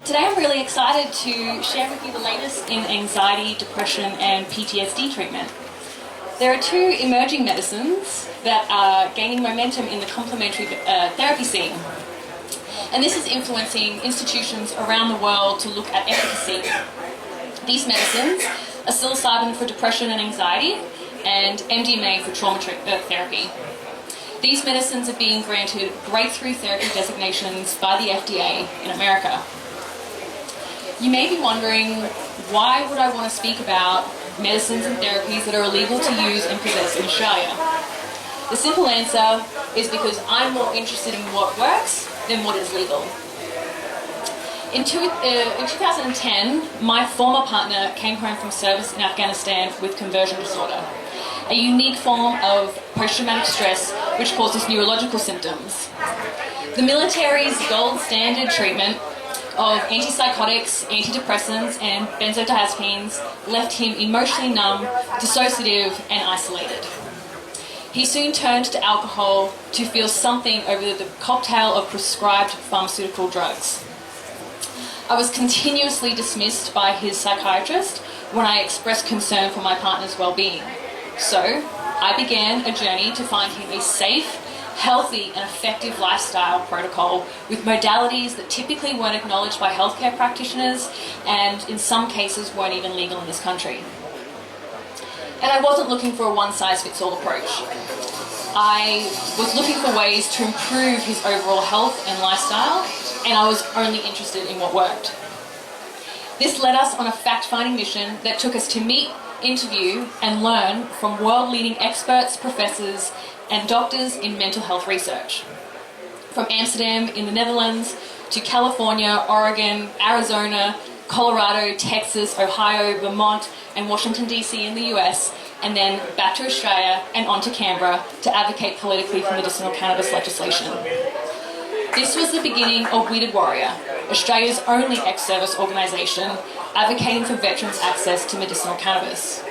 Today I'm really excited to share with you the latest in anxiety, depression and PTSD treatment. There are two emerging medicines that are gaining momentum in the complementary therapy scene. And this is influencing institutions around the world to look at efficacy. These medicines are psilocybin for depression and anxiety and MDMA for trauma therapy. These medicines are being granted breakthrough therapy designations by the FDA in America. You may be wondering, why would I want to speak about medicines and therapies that are illegal to use and possess in Australia? The simple answer is because I'm more interested in what works than what is legal. In 2010, my former partner came home from service in Afghanistan with conversion disorder, a unique form of post-traumatic stress which causes neurological symptoms. The military's gold standard treatment of antipsychotics, antidepressants and benzodiazepines left him emotionally numb, dissociative and isolated. He soon turned to alcohol to feel something over the cocktail of prescribed pharmaceutical drugs. I was continuously dismissed by his psychiatrist when I expressed concern for my partner's well-being. So I began a journey to find him a safe, healthy and effective lifestyle protocol with modalities that typically weren't acknowledged by healthcare practitioners and in some cases weren't even legal in this country. And I wasn't looking for a one-size-fits-all approach. I was looking for ways to improve his overall health and lifestyle, and I was only interested in what worked. This led us on a fact-finding mission that took us to meet, interview and learn from world-leading experts, professors and doctors in mental health research. From Amsterdam in the Netherlands to California, Oregon, Arizona, Colorado, Texas, Ohio, Vermont and Washington DC in the US, and then back to Australia and on to Canberra to advocate politically for medicinal cannabis legislation. This was the beginning of Weeded Warrior, Australia's only ex-service organisation advocating for veterans' access to medicinal cannabis.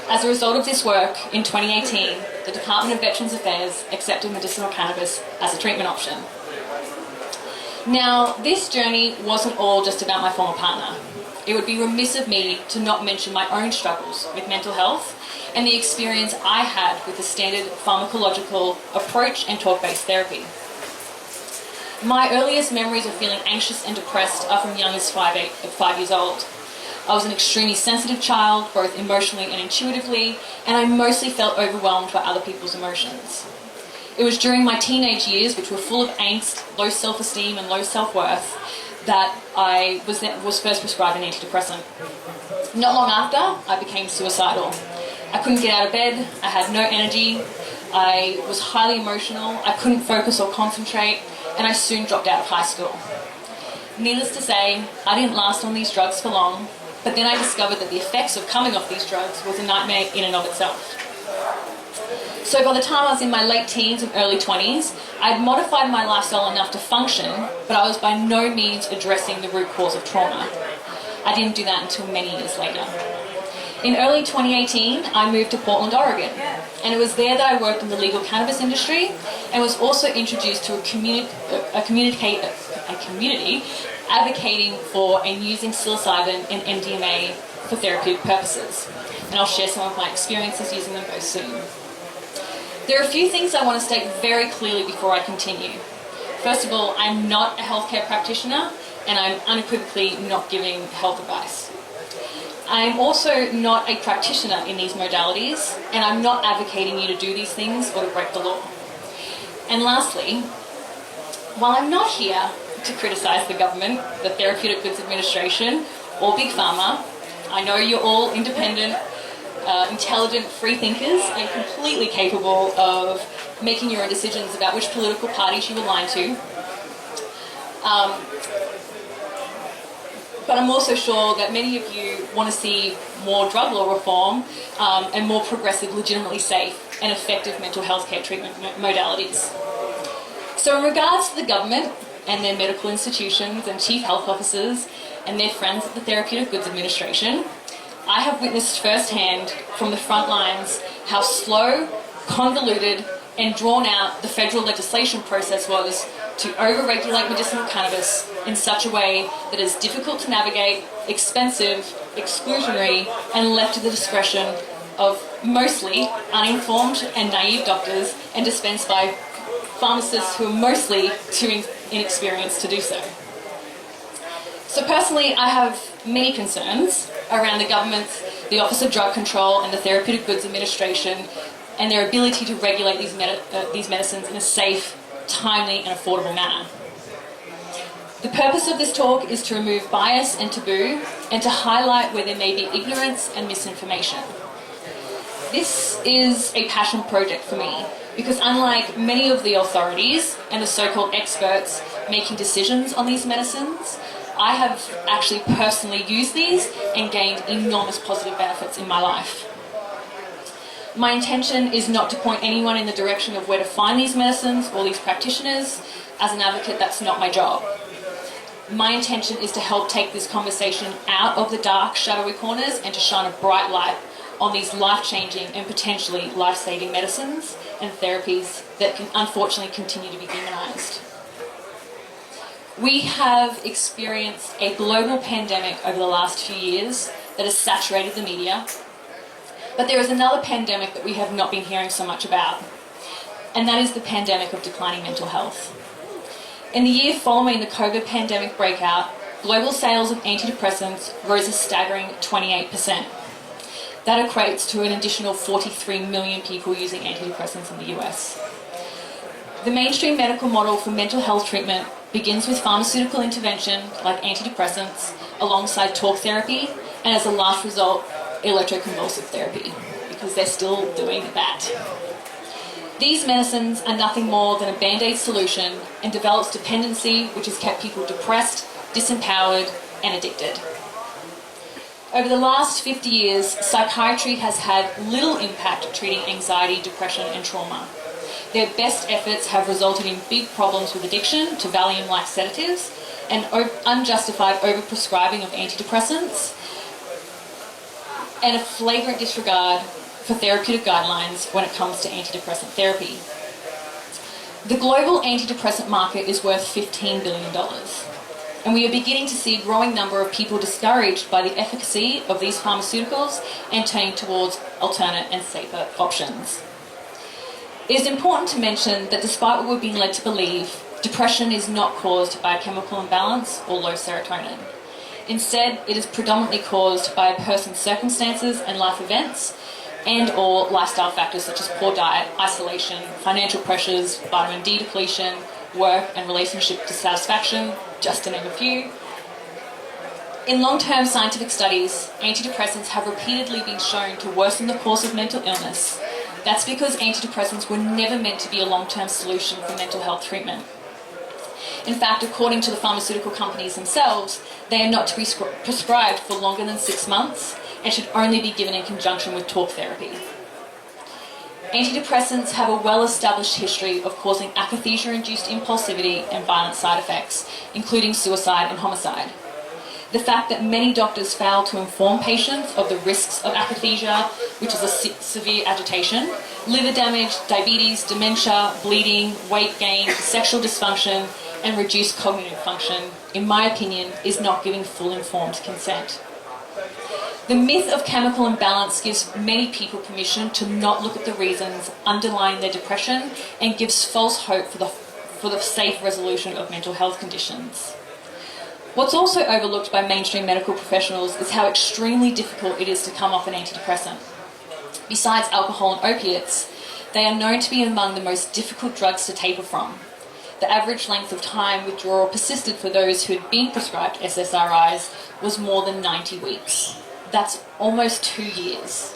As a result of this work, in 2018, the Department of Veterans Affairs accepted medicinal cannabis as a treatment option. Now, this journey wasn't all just about my former partner. It would be remiss of me to not mention my own struggles with mental health and the experience I had with the standard pharmacological approach and talk-based therapy. My earliest memories of feeling anxious and depressed are from young as 5 years old. I was an extremely sensitive child, both emotionally and intuitively, and I mostly felt overwhelmed by other people's emotions. It was during my teenage years, which were full of angst, low self-esteem and low self-worth, that I was first prescribed an antidepressant. Not long after, I became suicidal. I couldn't get out of bed, I had no energy, I was highly emotional, I couldn't focus or concentrate, and I soon dropped out of high school. Needless to say, I didn't last on these drugs for long, but then I discovered that the effects of coming off these drugs was a nightmare in and of itself. So by the time I was in my late teens and early 20s, I had modified my lifestyle enough to function, but I was by no means addressing the root cause of trauma. I didn't do that until many years later. In early 2018, I moved to Portland, Oregon, and it was there that I worked in the legal cannabis industry and was also introduced to a community advocating for and using psilocybin and MDMA for therapeutic purposes. And I'll share some of my experiences using them both soon. There are a few things I want to state very clearly before I continue. First of all, I'm not a healthcare practitioner and I'm unequivocally not giving health advice. I'm also not a practitioner in these modalities and I'm not advocating you to do these things or to break the law. And lastly, while I'm not here to criticise the government, the Therapeutic Goods Administration or Big Pharma, I know you're all independent, intelligent, free thinkers and completely capable of making your own decisions about which political parties you align to. But I'm also sure that many of you want to see more drug law reform and more progressive, legitimately safe and effective mental health care treatment modalities. So in regards to the government and their medical institutions and chief health officers and their friends at the Therapeutic Goods Administration, I have witnessed firsthand from the front lines how slow, convoluted and drawn out the federal legislation process was to over-regulate medicinal cannabis in such a way that is difficult to navigate, expensive, exclusionary, and left to the discretion of mostly uninformed and naive doctors and dispensed by pharmacists who are mostly too inexperienced to do so. So personally, I have many concerns around the government's, the Office of Drug Control and the Therapeutic Goods Administration and their ability to regulate these medicines in a safe, timely and affordable manner. The purpose of this talk is to remove bias and taboo and to highlight where there may be ignorance and misinformation. This is a passion project for me because unlike many of the authorities and the so-called experts making decisions on these medicines, I have actually personally used these and gained enormous positive benefits in my life. My intention is not to point anyone in the direction of where to find these medicines or these practitioners. As an advocate, that's not my job. My intention is to help take this conversation out of the dark, shadowy corners and to shine a bright light on these life-changing and potentially life-saving medicines and therapies that can unfortunately continue to be demonized. We have experienced a global pandemic over the last few years that has saturated the media, but there is another pandemic that we have not been hearing so much about, and that is the pandemic of declining mental health. In the year following the COVID pandemic breakout, global sales of antidepressants rose a staggering 28%. That equates to an additional 43 million people using antidepressants in the US. The mainstream medical model for mental health treatment begins with pharmaceutical intervention like antidepressants alongside talk therapy and as a last result, electroconvulsive therapy, because they're still doing that. These medicines are nothing more than a band-aid solution and develops dependency which has kept people depressed, disempowered and addicted. Over the last 50 years, psychiatry has had little impact treating anxiety, depression and trauma. Their best efforts have resulted in big problems with addiction to Valium-like sedatives and unjustified overprescribing of antidepressants and a flagrant disregard for therapeutic guidelines when it comes to antidepressant therapy. The global antidepressant market is worth $15 billion, and we are beginning to see a growing number of people discouraged by the efficacy of these pharmaceuticals and turning towards alternate and safer options. It is important to mention that despite what we're being led to believe, depression is not caused by a chemical imbalance or low serotonin. Instead, it is predominantly caused by a person's circumstances and life events and/or lifestyle factors such as poor diet, isolation, financial pressures, vitamin D depletion, work and relationship dissatisfaction, just to name a few. In long-term scientific studies, antidepressants have repeatedly been shown to worsen the course of mental illness. That's because antidepressants were never meant to be a long-term solution for mental health treatment. In fact, according to the pharmaceutical companies themselves, they are not to be prescribed for longer than 6 months and should only be given in conjunction with talk therapy. Antidepressants have a well-established history of causing akathisia-induced impulsivity and violent side effects, including suicide and homicide. The fact that many doctors fail to inform patients of the risks of akathisia, which is a severe agitation, liver damage, diabetes, dementia, bleeding, weight gain, sexual dysfunction, and reduced cognitive function, in my opinion, is not giving full informed consent. The myth of chemical imbalance gives many people permission to not look at the reasons underlying their depression and gives false hope for the safe resolution of mental health conditions. What's also overlooked by mainstream medical professionals is how extremely difficult it is to come off an antidepressant. Besides alcohol and opiates, they are known to be among the most difficult drugs to taper from. The average length of time withdrawal persisted for those who had been prescribed SSRIs was more than 90 weeks. That's almost 2 years.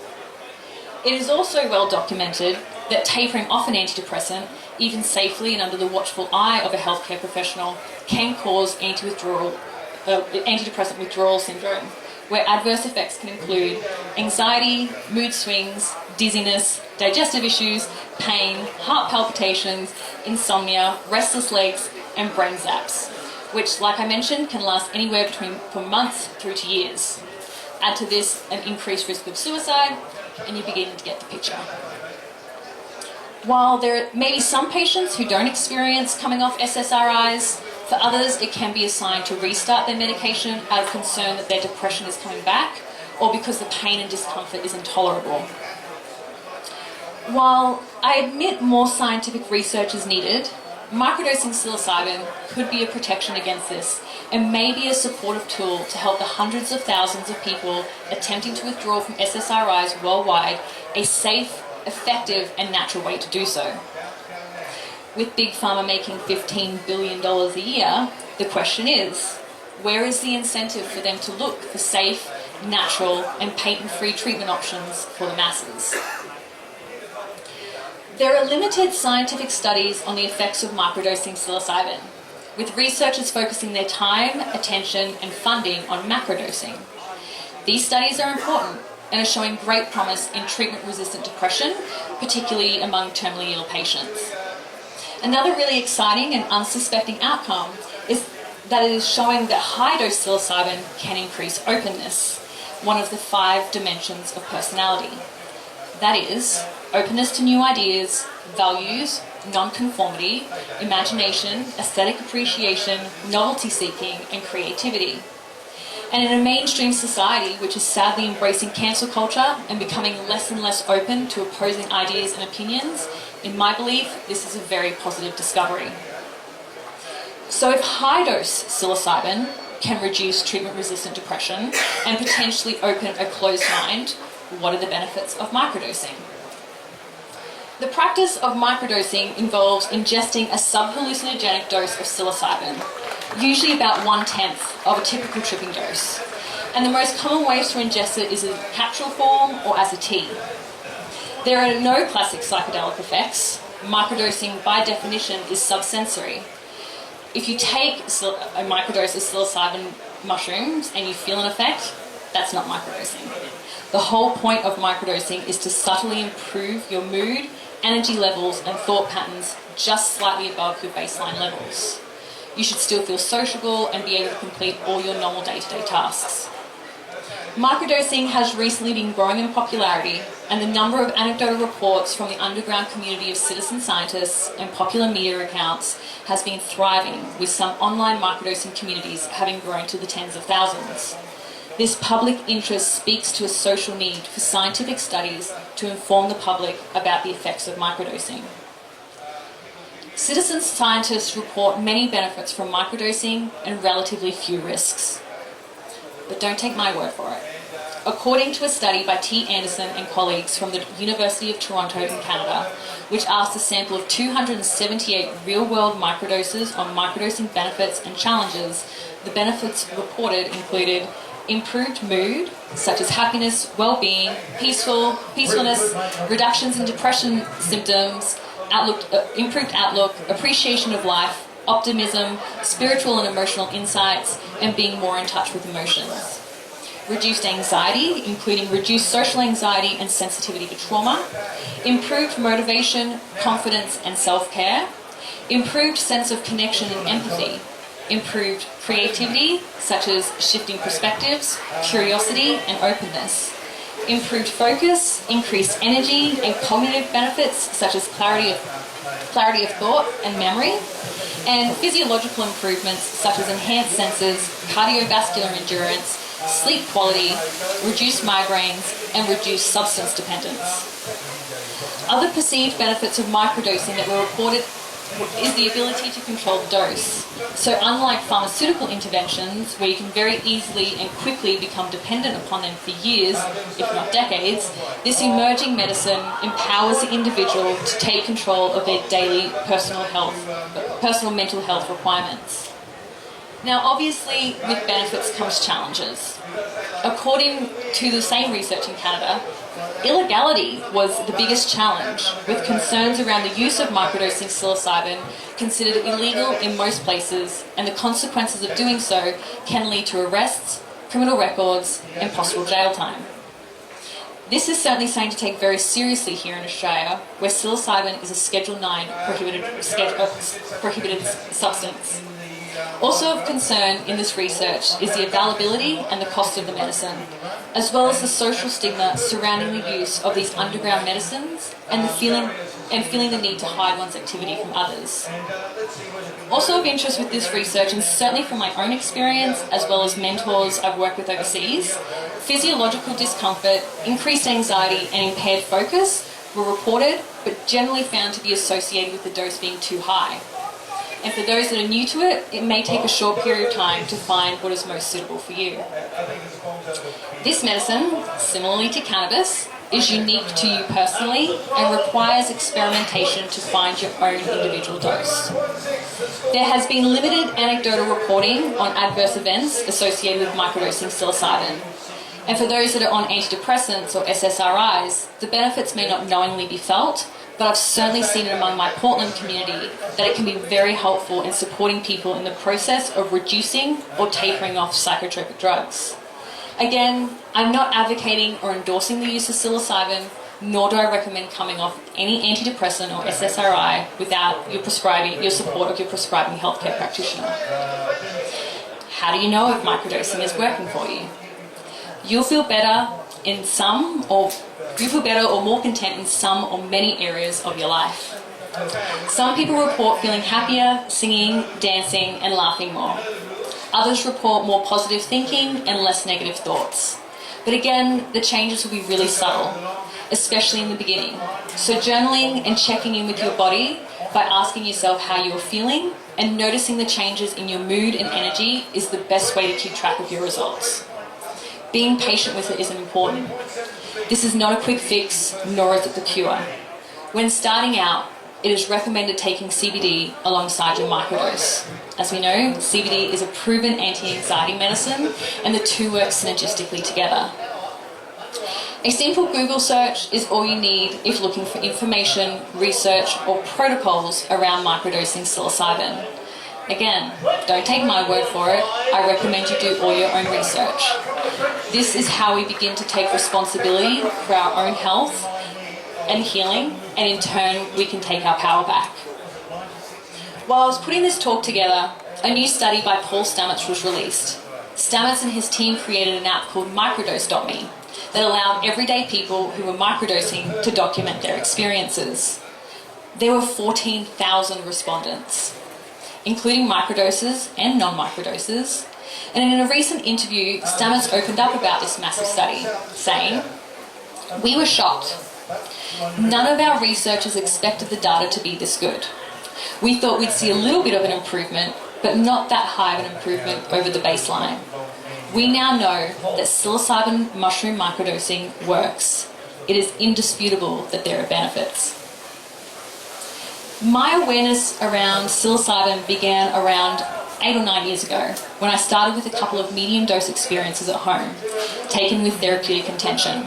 It is also well documented that tapering off an antidepressant, even safely and under the watchful eye of a healthcare professional, can cause antidepressant withdrawal syndrome, where adverse effects can include anxiety, mood swings, dizziness, digestive issues, pain, heart palpitations, insomnia, restless legs, and brain zaps, which, like I mentioned, can last anywhere from months through to years. Add to this an increased risk of suicide, and you're beginning to get the picture. While there may be some patients who don't experience coming off SSRIs, for others it can be assigned to restart their medication out of concern that their depression is coming back or because the pain and discomfort is intolerable. While I admit more scientific research is needed, microdosing psilocybin could be a protection against this and may be a supportive tool to help the hundreds of thousands of people attempting to withdraw from SSRIs worldwide a safe, effective and natural way to do so. With Big Pharma making $15 billion a year, the question is, where is the incentive for them to look for safe, natural and patent-free treatment options for the masses? There are limited scientific studies on the effects of microdosing psilocybin, with researchers focusing their time, attention and funding on macrodosing. These studies are important and are showing great promise in treatment-resistant depression, particularly among terminally ill patients. Another really exciting and unsuspecting outcome is that it is showing that high-dose psilocybin can increase openness, one of the 5 dimensions of personality. That is, openness to new ideas, values, non-conformity, imagination, aesthetic appreciation, novelty-seeking, and creativity. And in a mainstream society which is sadly embracing cancel culture and becoming less and less open to opposing ideas and opinions, in my belief, this is a very positive discovery. So if high-dose psilocybin can reduce treatment-resistant depression and potentially open a closed mind, what are the benefits of microdosing? The practice of microdosing involves ingesting a subhallucinogenic dose of psilocybin, usually about 1/10 of a typical tripping dose. And the most common ways to ingest it is in capsule form or as a tea. There are no classic psychedelic effects. Microdosing, by definition, is subsensory. If you take a microdose of psilocybin mushrooms and you feel an effect, that's not microdosing. The whole point of microdosing is to subtly improve your mood, energy levels and thought patterns just slightly above your baseline levels. You should still feel sociable and be able to complete all your normal day-to-day tasks. Microdosing has recently been growing in popularity, and the number of anecdotal reports from the underground community of citizen scientists and popular media accounts has been thriving, with some online microdosing communities having grown to the tens of thousands. This public interest speaks to a social need for scientific studies to inform the public about the effects of microdosing. Citizen scientists report many benefits from microdosing and relatively few risks. But don't take my word for it. According to a study by T. Anderson and colleagues from the University of Toronto in Canada, which asked a sample of 278 real-world microdoses on microdosing benefits and challenges, the benefits reported included improved mood, such as happiness, well-being, peacefulness, reductions in depression symptoms, improved outlook, appreciation of life, optimism, spiritual and emotional insights, and being more in touch with emotions. Reduced anxiety, including reduced social anxiety and sensitivity to trauma, improved motivation, confidence and self-care, improved sense of connection and empathy, improved creativity, such as shifting perspectives, curiosity and openness, improved focus, increased energy and cognitive benefits such as clarity of thought and memory, and physiological improvements such as enhanced senses, cardiovascular endurance, sleep quality, reduced migraines, and reduced substance dependence. Other perceived benefits of microdosing that were reported is the ability to control the dose. So unlike pharmaceutical interventions, where you can very easily and quickly become dependent upon them for years, if not decades, this emerging medicine empowers the individual to take control of their daily personal mental health requirements. Now, obviously, with benefits comes challenges. According to the same research in Canada, illegality was the biggest challenge, with concerns around the use of microdosing psilocybin considered illegal in most places, and the consequences of doing so can lead to arrests, criminal records, and possible jail time. This is certainly something to take very seriously here in Australia, where psilocybin is a Schedule 9 prohibited substance. Also of concern in this research is the availability and the cost of the medicine, as well as the social stigma surrounding the use of these underground medicines and the feeling and feeling the need to hide one's activity from others. Also of interest with this research, and certainly from my own experience as well as mentors I've worked with overseas, physiological discomfort, increased anxiety and impaired focus were reported, but generally found to be associated with the dose being too high. And for those that are new to it, it may take a short period of time to find what is most suitable for you. This medicine, similarly to cannabis, is unique to you personally and requires experimentation to find your own individual dose. There has been limited anecdotal reporting on adverse events associated with microdosing psilocybin. And for those that are on antidepressants or SSRIs, the benefits may not knowingly be felt, but I've certainly seen it among my Portland community that it can be very helpful in supporting people in the process of reducing or tapering off psychotropic drugs. Again, I'm not advocating or endorsing the use of psilocybin, nor do I recommend coming off any antidepressant or SSRI without your support of your prescribing healthcare practitioner. How do you know if microdosing is working for you? You'll feel better or more content in some or many areas of your life. Some people report feeling happier, singing, dancing, and laughing more. Others report more positive thinking and less negative thoughts. But again, the changes will be really subtle, especially in the beginning. So journaling and checking in with your body by asking yourself how you are feeling and noticing the changes in your mood and energy is the best way to keep track of your results. Being patient with it is important. This is not a quick fix, nor is it the cure. When starting out, it is recommended taking CBD alongside your microdose. As we know, CBD is a proven anti-anxiety medicine, and the two work synergistically together. A simple Google search is all you need if looking for information, research, or protocols around microdosing psilocybin. Again, don't take my word for it. I recommend you do all your own research. This is how we begin to take responsibility for our own health and healing, and in turn, we can take our power back. While I was putting this talk together, a new study by Paul Stamets was released. Stamets and his team created an app called Microdosed.me that allowed everyday people who were microdosing to document their experiences. There were 14,000 respondents, including microdoses and non-microdoses. And in a recent interview, Stamets opened up about this massive study, saying, "We were shocked. None of our researchers expected the data to be this good. We thought we'd see a little bit of an improvement, but not that high of an improvement over the baseline. We now know that psilocybin mushroom microdosing works. It is indisputable that there are benefits." My awareness around psilocybin began around 8 or 9 years ago, when I started with a couple of medium dose experiences at home, taken with therapeutic intention.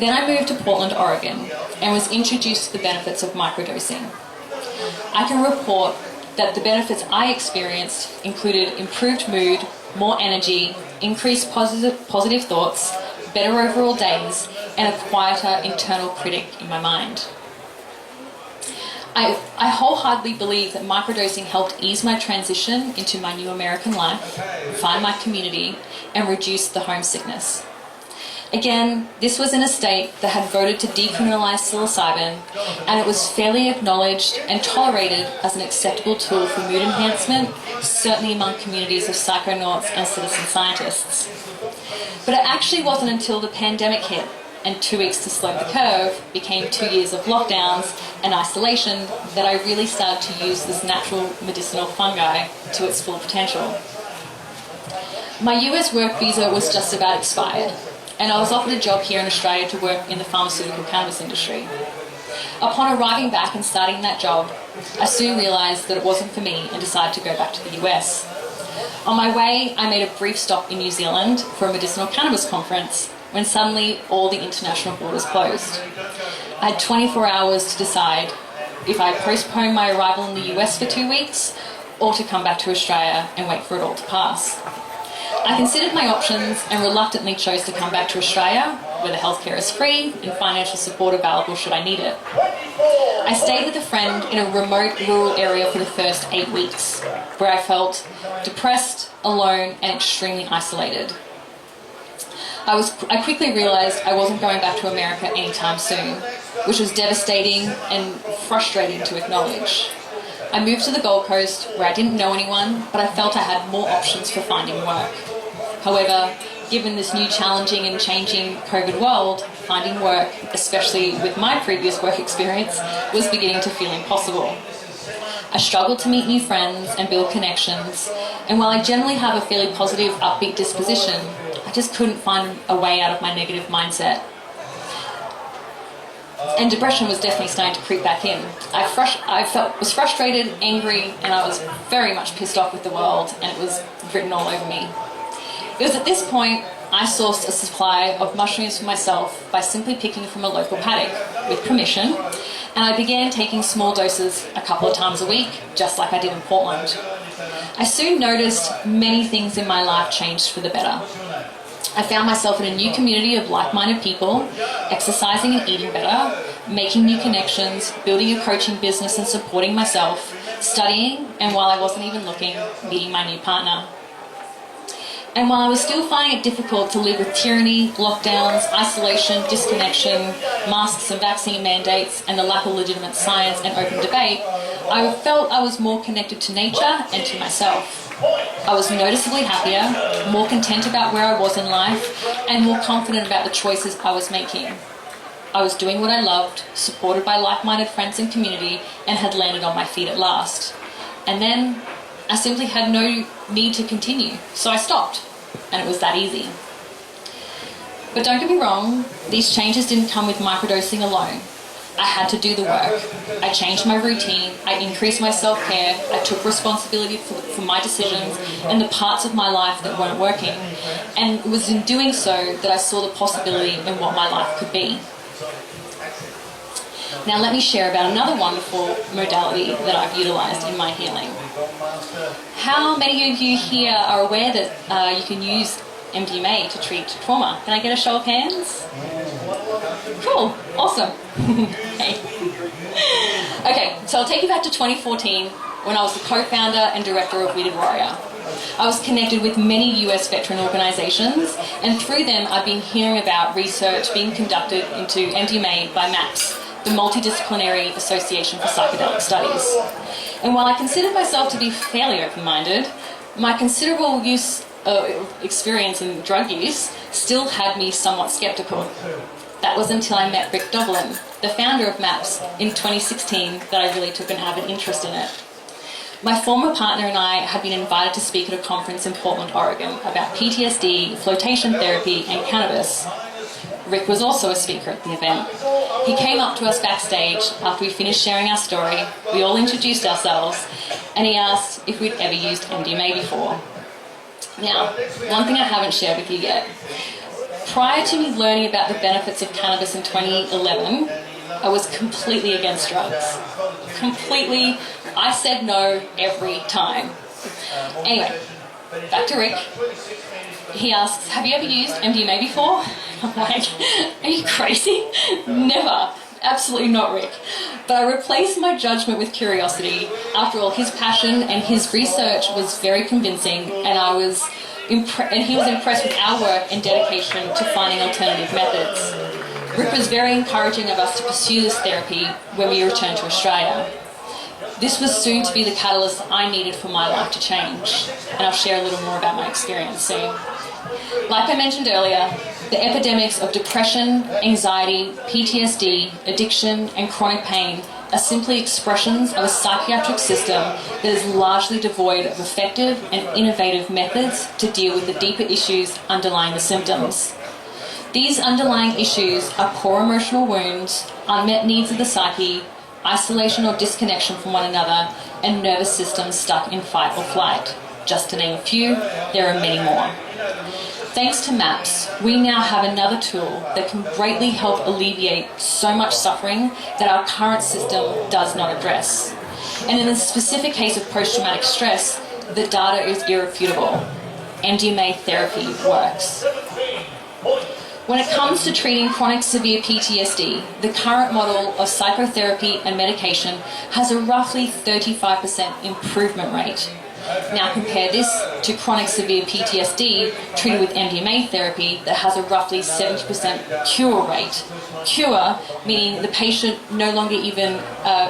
Then I moved to Portland, Oregon, and was introduced to the benefits of microdosing. I can report that the benefits I experienced included improved mood, more energy, increased positive thoughts, better overall days, and a quieter internal critic in my mind. I wholeheartedly believe that microdosing helped ease my transition into my new American life, find my community, and reduce the homesickness. Again, this was in a state that had voted to decriminalise psilocybin, and it was fairly acknowledged and tolerated as an acceptable tool for mood enhancement, certainly among communities of psychonauts and citizen scientists. But it actually wasn't until the pandemic hit and 2 weeks to slow the curve became 2 years of lockdowns and isolation that I really started to use this natural medicinal fungi to its full potential. My US work visa was just about expired, and I was offered a job here in Australia to work in the pharmaceutical cannabis industry. Upon arriving back and starting that job, I soon realised that it wasn't for me and decided to go back to the US. On my way, I made a brief stop in New Zealand for a medicinal cannabis conference, when suddenly all the international borders closed. I had 24 hours to decide if I postponed my arrival in the US for 2 weeks or to come back to Australia and wait for it all to pass. I considered my options and reluctantly chose to come back to Australia, where the healthcare is free and financial support available should I need it. I stayed with a friend in a remote rural area for the first 8 weeks, where I felt depressed, alone, and extremely isolated. I quickly realised I wasn't going back to America anytime soon, which was devastating and frustrating to acknowledge. I moved to the Gold Coast where I didn't know anyone, but I felt I had more options for finding work. However, given this new challenging and changing COVID world, finding work, especially with my previous work experience, was beginning to feel impossible. I struggled to meet new friends and build connections, and while I generally have a fairly positive, upbeat disposition, I just couldn't find a way out of my negative mindset. And depression was definitely starting to creep back in. I was frustrated, angry, and I was very much pissed off with the world, and it was written all over me. It was at this point I sourced a supply of mushrooms for myself by simply picking from a local paddock with permission, and I began taking small doses a couple of times a week, just like I did in Portland. I soon noticed many things in my life changed for the better. I found myself in a new community of like-minded people, exercising and eating better, making new connections, building a coaching business and supporting myself, studying, and while I wasn't even looking, meeting my new partner. And while I was still finding it difficult to live with tyranny, lockdowns, isolation, disconnection, masks and vaccine mandates, and the lack of legitimate science and open debate, I felt I was more connected to nature and to myself. I was noticeably happier, more content about where I was in life, and more confident about the choices I was making. I was doing what I loved, supported by like-minded friends and community, and had landed on my feet at last. And then I simply had no need to continue, so I stopped, and it was that easy. But don't get me wrong, these changes didn't come with microdosing alone. I had to do the work. I changed my routine, I increased my self-care, I took responsibility for my decisions and the parts of my life that weren't working. And it was in doing so that I saw the possibility in what my life could be. Now let me share about another wonderful modality that I've utilised in my healing. How many of you here are aware that you can use MDMA to treat trauma? Can I get a show of hands? Cool, awesome. Okay, so I'll take you back to 2014 when I was the co-founder and director of Weighted Warrior. I was connected with many US veteran organisations, and through them I've been hearing about research being conducted into MDMA by MAPS, the Multidisciplinary Association for Psychedelic Studies. And while I considered myself to be fairly open-minded, my considerable experience in drug use still had me somewhat sceptical. That was until I met Rick Doblin, the founder of MAPS, in 2016 that I really took an avid interest in it. My former partner and I had been invited to speak at a conference in Portland, Oregon about PTSD, flotation therapy and cannabis. Rick was also a speaker at the event. He came up to us backstage after we finished sharing our story. We all introduced ourselves, and he asked if we'd ever used MDMA before. Now, one thing I haven't shared with you yet. Prior to me learning about the benefits of cannabis in 2011, I was completely against drugs. Completely. I said no every time. Anyway, back to Rick. He asks, have you ever used MDMA before? I'm like, are you crazy? Never. Absolutely not, Rick. But I replaced my judgment with curiosity. After all, his passion and his research was very convincing, and he was impressed with our work and dedication to finding alternative methods. Rick was very encouraging of us to pursue this therapy when we returned to Australia. This was soon to be the catalyst I needed for my life to change, and I'll share a little more about my experience soon. Like I mentioned earlier, the epidemics of depression, anxiety, PTSD, addiction, and chronic pain are simply expressions of a psychiatric system that is largely devoid of effective and innovative methods to deal with the deeper issues underlying the symptoms. These underlying issues are core emotional wounds, unmet needs of the psyche, isolation or disconnection from one another, and nervous systems stuck in fight or flight. Just to name a few, there are many more. Thanks to MAPS, we now have another tool that can greatly help alleviate so much suffering that our current system does not address. And in the specific case of post-traumatic stress, the data is irrefutable. MDMA therapy works. When it comes to treating chronic severe PTSD, the current model of psychotherapy and medication has a roughly 35% improvement rate. Now compare this to chronic severe PTSD treated with MDMA therapy that has a roughly 70% cure rate. Cure meaning the patient no longer even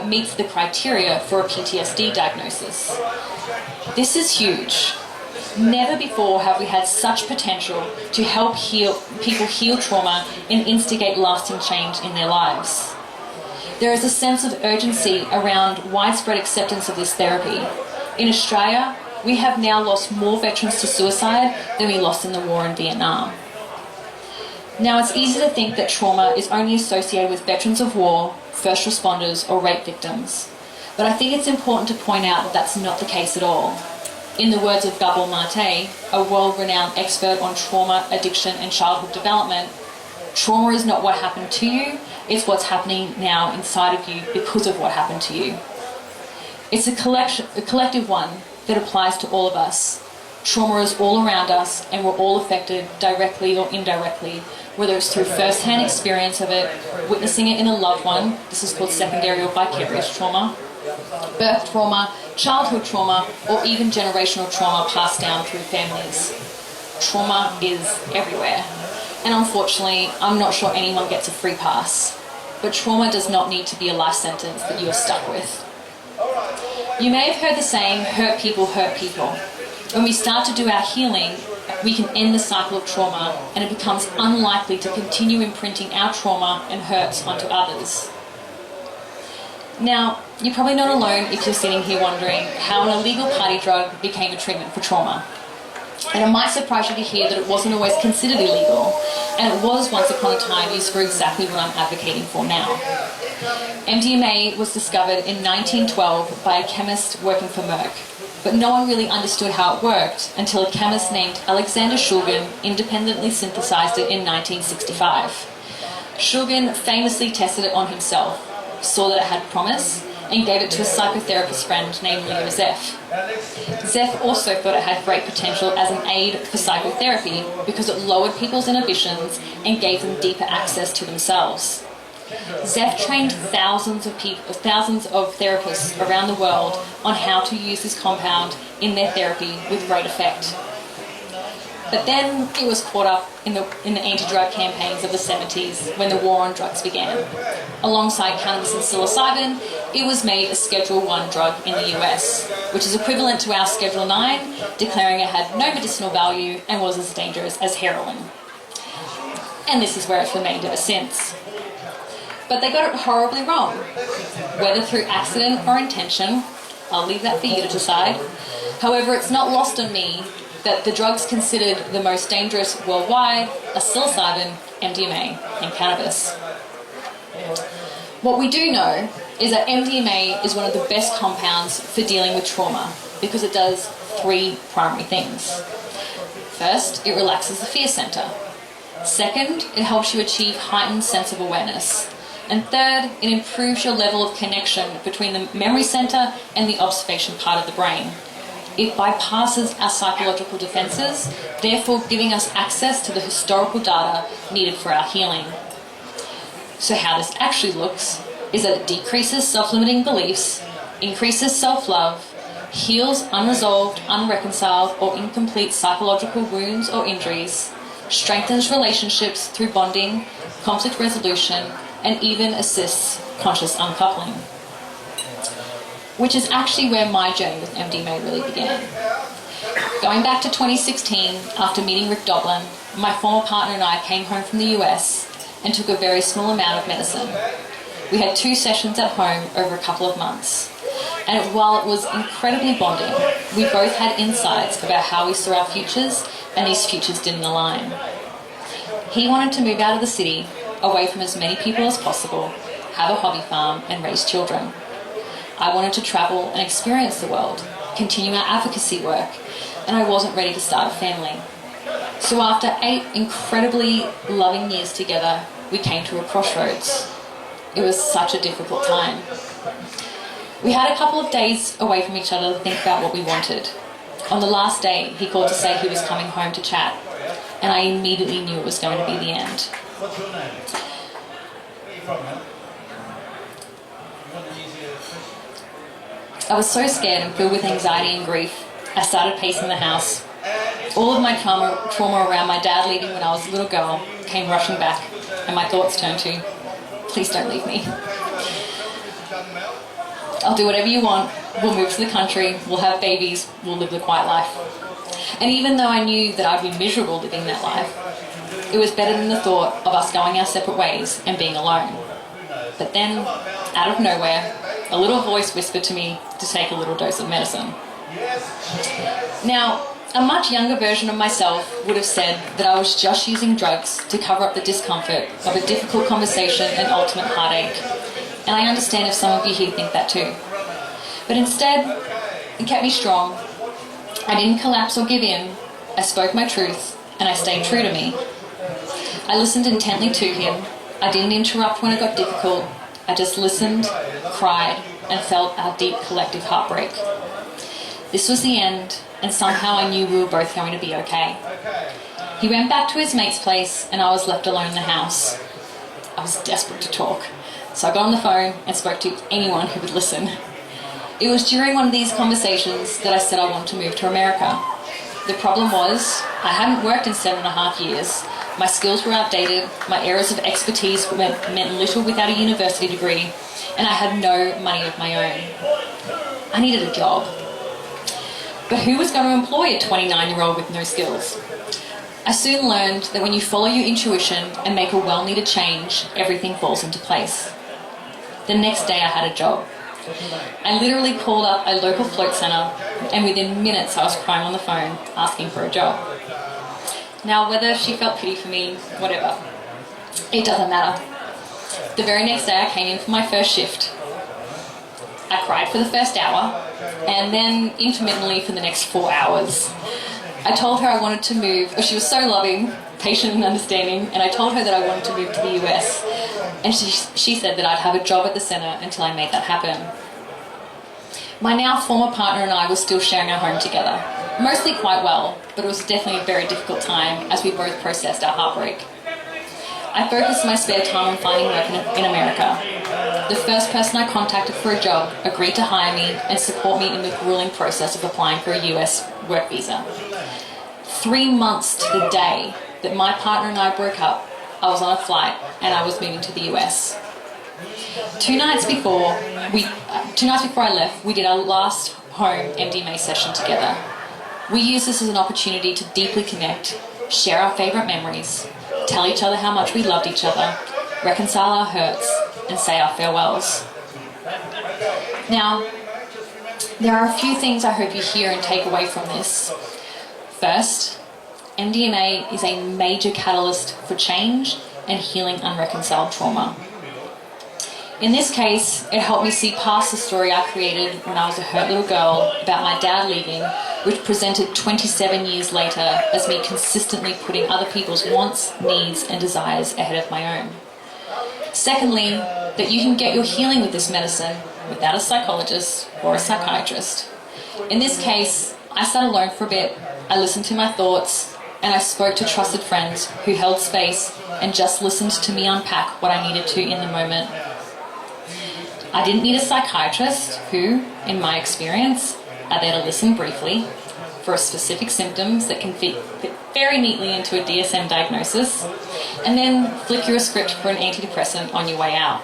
meets the criteria for a PTSD diagnosis. This is huge. Never before have we had such potential to help people heal trauma and instigate lasting change in their lives. There is a sense of urgency around widespread acceptance of this therapy. In Australia, we have now lost more veterans to suicide than we lost in the war in Vietnam. Now, it's easy to think that trauma is only associated with veterans of war, first responders, or rape victims. But I think it's important to point out that that's not the case at all. In the words of Gabor Mate, a world-renowned expert on trauma, addiction, and childhood development, trauma is not what happened to you, it's what's happening now inside of you because of what happened to you. It's a collective one that applies to all of us. Trauma is all around us, and we're all affected directly or indirectly, whether it's through first-hand experience of it, witnessing it in a loved one, this is called secondary or vicarious trauma, birth trauma, childhood trauma, or even generational trauma passed down through families. Trauma is everywhere. And unfortunately, I'm not sure anyone gets a free pass. But trauma does not need to be a life sentence that you are stuck with. You may have heard the saying, hurt people hurt people. When we start to do our healing, we can end the cycle of trauma, and it becomes unlikely to continue imprinting our trauma and hurts onto others. Now, you're probably not alone if you're sitting here wondering how an illegal party drug became a treatment for trauma. And it might surprise you to hear that it wasn't always considered illegal, and it was once upon a time used for exactly what I'm advocating for now. MDMA was discovered in 1912 by a chemist working for Merck, but no one really understood how it worked until a chemist named Alexander Shulgin independently synthesized it in 1965. Shulgin famously tested it on himself, saw that it had promise, and gave it to a psychotherapist friend named Leo Zeff. Zeff also thought it had great potential as an aid for psychotherapy because it lowered people's inhibitions and gave them deeper access to themselves. Zeff trained thousands of therapists around the world on how to use this compound in their therapy with great effect. But then it was caught up in the anti-drug campaigns of the 70s when the war on drugs began. Alongside cannabis and psilocybin, it was made a Schedule I drug in the US, which is equivalent to our Schedule IX, declaring it had no medicinal value and was as dangerous as heroin. And this is where it's remained ever since. But they got it horribly wrong. Whether through accident or intention, I'll leave that for you to decide. However, it's not lost on me that the drugs considered the most dangerous worldwide are psilocybin, MDMA, and cannabis. What we do know is that MDMA is one of the best compounds for dealing with trauma because it does three primary things. First, it relaxes the fear center. Second, it helps you achieve heightened sense of awareness. And third, it improves your level of connection between the memory center and the observation part of the brain. It bypasses our psychological defenses, therefore giving us access to the historical data needed for our healing. So how this actually looks is that it decreases self-limiting beliefs, increases self-love, heals unresolved, unreconciled, or incomplete psychological wounds or injuries, strengthens relationships through bonding, conflict resolution, and even assists conscious uncoupling. Which is actually where my journey with MDMA really began. Going back to 2016, after meeting Rick Doblin, my former partner and I came home from the US and took a very small amount of medicine. We had 2 sessions at home over a couple of months. And while it was incredibly bonding, we both had insights about how we saw our futures, and these futures didn't align. He wanted to move out of the city, away from as many people as possible, have a hobby farm, and raise children. I wanted to travel and experience the world, continue our advocacy work, and I wasn't ready to start a family. So after 8 incredibly loving years together, we came to a crossroads. It was such a difficult time. We had a couple of days away from each other to think about what we wanted. On the last day, he called to say he was coming home to chat, and I immediately knew it was going to be the end. What's your name? Where are you from, man? You want an easier question? I was so scared and filled with anxiety and grief. I started pacing the house. All of my trauma around my dad leaving when I was a little girl came rushing back, and my thoughts turned to, please don't leave me. I'll do whatever you want. We'll move to the country. We'll have babies. We'll live the quiet life. And even though I knew that I'd be miserable living that life, it was better than the thought of us going our separate ways and being alone. But then, out of nowhere, a little voice whispered to me to take a little dose of medicine. Now, a much younger version of myself would have said that I was just using drugs to cover up the discomfort of a difficult conversation and ultimate heartache. And I understand if some of you here think that too. But instead, it kept me strong. I didn't collapse or give in. I spoke my truth, and I stayed true to me. I listened intently to him. I didn't interrupt when it got difficult. I just listened, cried, and felt our deep collective heartbreak. This was the end, and somehow I knew we were both going to be okay. He went back to his mate's place, and I was left alone in the house. I was desperate to talk, so I got on the phone and spoke to anyone who would listen. It was during one of these conversations that I said I wanted to move to America. The problem was, I hadn't worked in 7.5 years. My skills were outdated, my areas of expertise meant little without a university degree, and I had no money of my own. I needed a job. But who was going to employ a 29-year-old with no skills? I soon learned that when you follow your intuition and make a well-needed change, everything falls into place. The next day I had a job. I literally called up a local float centre, and within minutes I was crying on the phone, asking for a job. Now, whether she felt pity for me, whatever, it doesn't matter. The very next day I came in for my first shift. I cried for the first hour, and then intermittently for the next 4 hours. I told her I wanted to move. She was so loving, patient and understanding, and I told her that I wanted to move to the US. And she said that I'd have a job at the centre until I made that happen. My now former partner and I were still sharing our home together. Mostly quite well, but it was definitely a very difficult time as we both processed our heartbreak. I focused my spare time on finding work in America. The first person I contacted for a job agreed to hire me and support me in the grueling process of applying for a US work visa. 3 months to the day that my partner and I broke up, I was on a flight and I was moving to the US. Two nights before I left, we did our last home MDMA session together. We used this as an opportunity to deeply connect, share our favourite memories, tell each other how much we loved each other, reconcile our hurts, and say our farewells. Now, there are a few things I hope you hear and take away from this. First, MDMA is a major catalyst for change and healing unreconciled trauma. In this case, it helped me see past the story I created when I was a hurt little girl about my dad leaving, which presented 27 years later as me consistently putting other people's wants, needs, and desires ahead of my own. Secondly, that you can get your healing with this medicine without a psychologist or a psychiatrist. In this case, I sat alone for a bit, I listened to my thoughts, and I spoke to trusted friends who held space and just listened to me unpack what I needed to in the moment. I didn't need a psychiatrist who, in my experience, are there to listen briefly for specific symptoms that can fit very neatly into a DSM diagnosis, and then flick you a script for an antidepressant on your way out.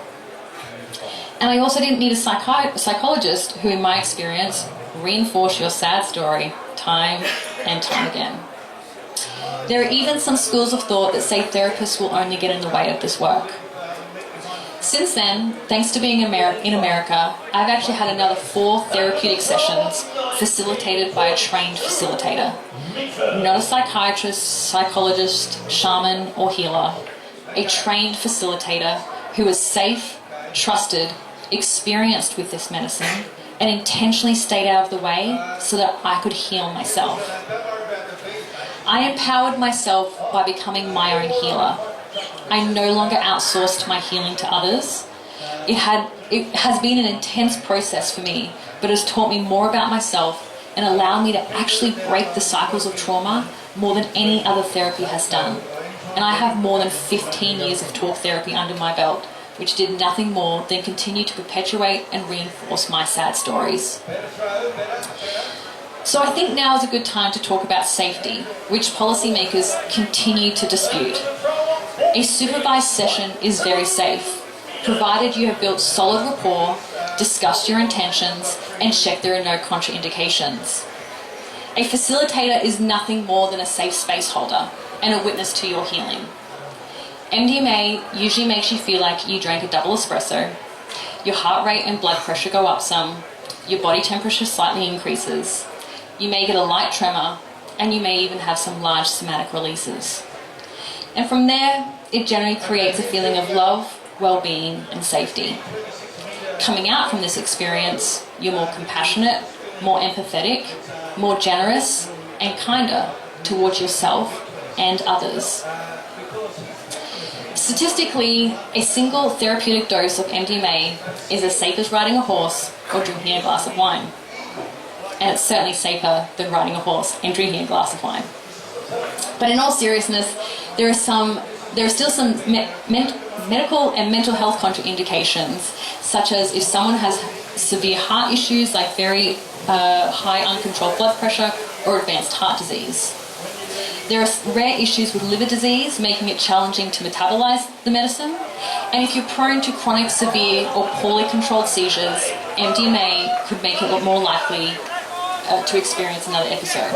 And I also didn't need a psychologist who, in my experience, reinforce your sad story time and time again. There are even some schools of thought that say therapists will only get in the way of this work. Since then, thanks to being in America, I've actually had another 4 therapeutic sessions facilitated by a trained facilitator. Not a psychiatrist, psychologist, shaman, or healer. A trained facilitator who is safe, trusted, experienced with this medicine, and intentionally stayed out of the way so that I could heal myself. I empowered myself by becoming my own healer. I no longer outsourced my healing to others. It has been an intense process for me, but has taught me more about myself and allowed me to actually break the cycles of trauma more than any other therapy has done. And I have more than 15 years of talk therapy under my belt, which did nothing more than continue to perpetuate and reinforce my sad stories. So I think now is a good time to talk about safety, which policymakers continue to dispute. A supervised session is very safe, provided you have built solid rapport, discussed your intentions, and checked there are no contraindications. A facilitator is nothing more than a safe space holder and a witness to your healing. MDMA usually makes you feel like you drank a double espresso, your heart rate and blood pressure go up some, your body temperature slightly increases, you may get a light tremor, and you may even have some large somatic releases. And from there, it generally creates a feeling of love, well-being, and safety. Coming out from this experience, you're more compassionate, more empathetic, more generous, and kinder towards yourself and others. Statistically, a single therapeutic dose of MDMA is as safe as riding a horse or drinking a glass of wine. And it's certainly safer than riding a horse and drinking a glass of wine. But in all seriousness, there are still some medical and mental health contraindications, such as if someone has severe heart issues like very high uncontrolled blood pressure or advanced heart disease. There are rare issues with liver disease, making it challenging to metabolize the medicine. And if you're prone to chronic, severe, or poorly controlled seizures, MDMA could make it more likely to experience another episode.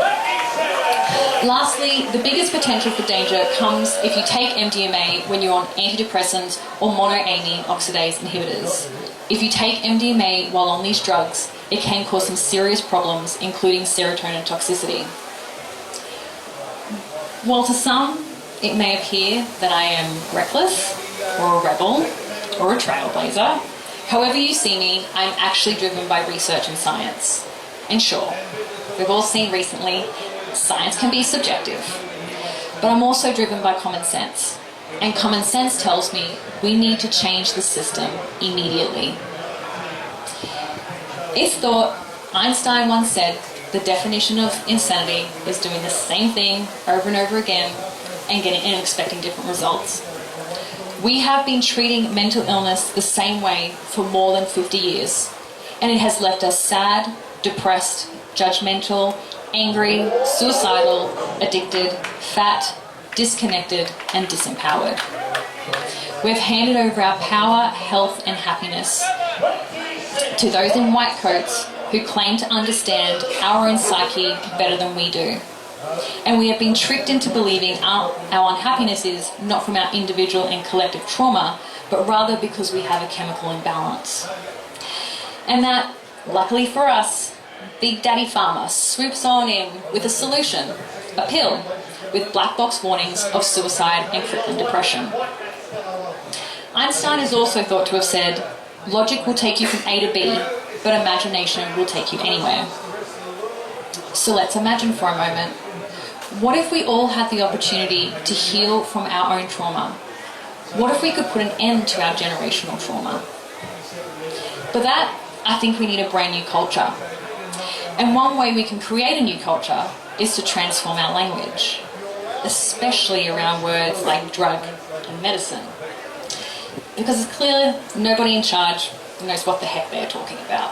Lastly, the biggest potential for danger comes if you take MDMA when you're on antidepressants or monoamine oxidase inhibitors. If you take MDMA while on these drugs, it can cause some serious problems, including serotonin toxicity. While to some, it may appear that I am reckless, or a rebel, or a trailblazer, however you see me, I'm actually driven by research and science. And sure, we've all seen recently, science can be subjective. But I'm also driven by common sense. And common sense tells me we need to change the system immediately. It's thought, Einstein once said, the definition of insanity is doing the same thing over and over again and expecting different results. We have been treating mental illness the same way for more than 50 years, and it has left us sad, depressed, judgmental, angry, suicidal, addicted, fat, disconnected, and disempowered. We've handed over our power, health, and happiness to those in white coats who claim to understand our own psyche better than we do. And we have been tricked into believing our unhappiness is not from our individual and collective trauma, but rather because we have a chemical imbalance. And that, luckily for us, Big Daddy Pharma swoops on in with a solution, a pill, with black box warnings of suicide and crippling depression. Einstein is also thought to have said, logic will take you from A to B, but imagination will take you anywhere. So let's imagine for a moment. What if we all had the opportunity to heal from our own trauma? What if we could put an end to our generational trauma? For that, I think we need a brand new culture. And one way we can create a new culture is to transform our language, especially around words like drug and medicine. Because it's clear nobody in charge knows what the heck they're talking about.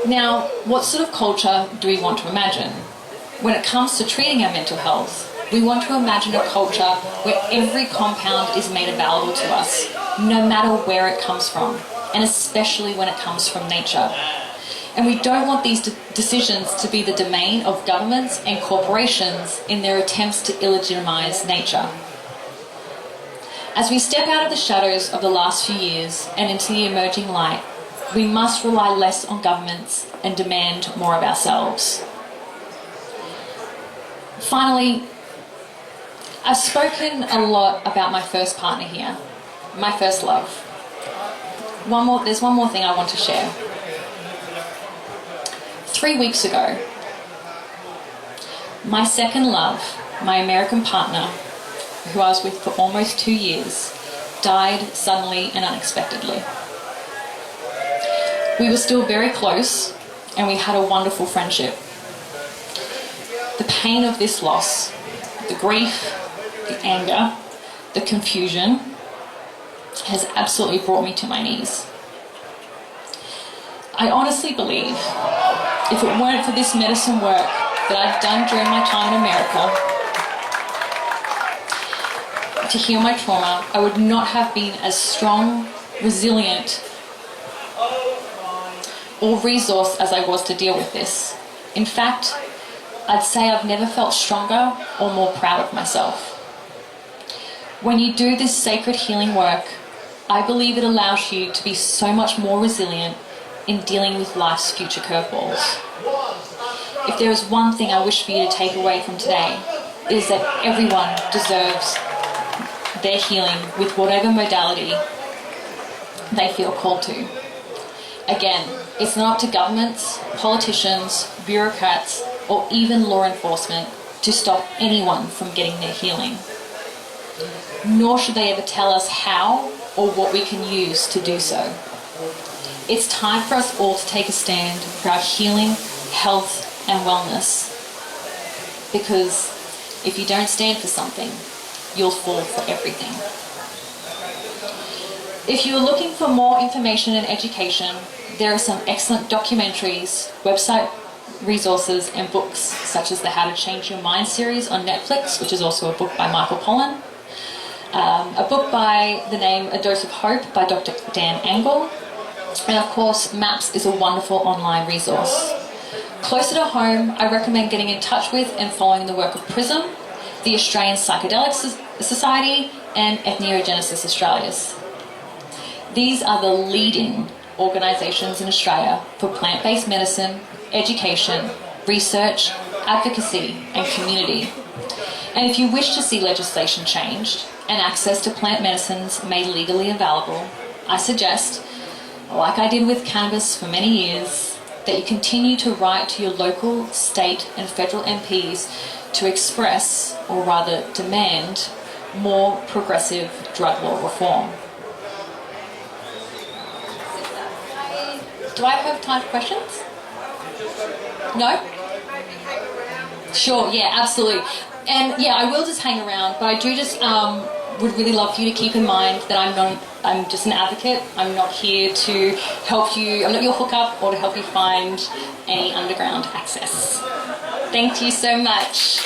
Now, what sort of culture do we want to imagine? When it comes to treating our mental health, we want to imagine a culture where every compound is made available to us, no matter where it comes from, and especially when it comes from nature. And we don't want these decisions to be the domain of governments and corporations in their attempts to illegitimize nature. As we step out of the shadows of the last few years and into the emerging light, we must rely less on governments and demand more of ourselves. Finally, I've spoken a lot about my first partner here, my first love. There's one more thing I want to share. 3 weeks ago, my second love, my American partner, who I was with for almost 2 years, died suddenly and unexpectedly. We were still very close and we had a wonderful friendship. The pain of this loss, the grief, the anger, the confusion has absolutely brought me to my knees. I honestly believe If it weren't for this medicine work that I'd done during my time in America to heal my trauma, I would not have been as strong, resilient, or resourced as I was to deal with this. In fact, I'd say I've never felt stronger or more proud of myself. When you do this sacred healing work, I believe it allows you to be so much more resilient in dealing with life's future curveballs. If there is one thing I wish for you to take away from today, it is that everyone deserves their healing with whatever modality they feel called to. Again, it's not up to governments, politicians, bureaucrats, or even law enforcement to stop anyone from getting their healing. Nor should they ever tell us how or what we can use to do so. It's time for us all to take a stand for our healing, health, and wellness. Because if you don't stand for something, you'll fall for everything. If you are looking for more information and education, there are some excellent documentaries, website resources, and books, such as the How to Change Your Mind series on Netflix, which is also a book by Michael Pollan, a book by the name A Dose of Hope by Dr. Dan Engle, and of course, MAPS is a wonderful online resource. Closer to home, I recommend getting in touch with and following the work of PRISM, the Australian Psychedelic Society, and Ethnogenesis Australis. These are the leading organisations in Australia for plant-based medicine, education, research, advocacy, and community. And if you wish to see legislation changed and access to plant medicines made legally available, I suggest, like I did with cannabis for many years, that you continue to write to your local, state, and federal MPs to express, or rather demand, more progressive drug law reform. Do I have time for questions? No? Sure, yeah, absolutely. And yeah, I will just hang around, but I do just would really love for you to keep in mind that I'm just an advocate. I'm not here to help you, I'm not your hookup or to help you find any underground access. Thank you so much.